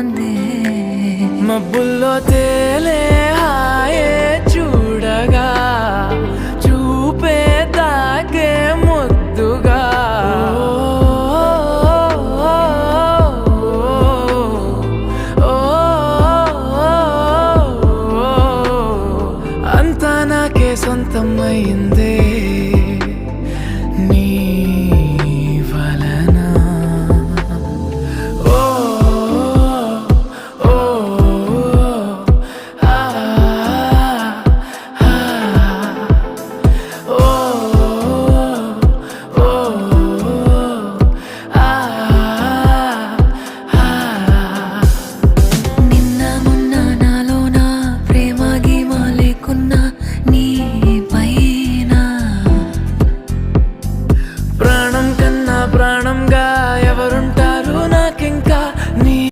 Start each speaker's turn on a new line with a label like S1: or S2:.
S1: తోంది
S2: మబ్బుల్లో తేలే హాయే చూడగా చూపే తాకే ముద్దుగా అంతా నాకే సొంతం అయిందే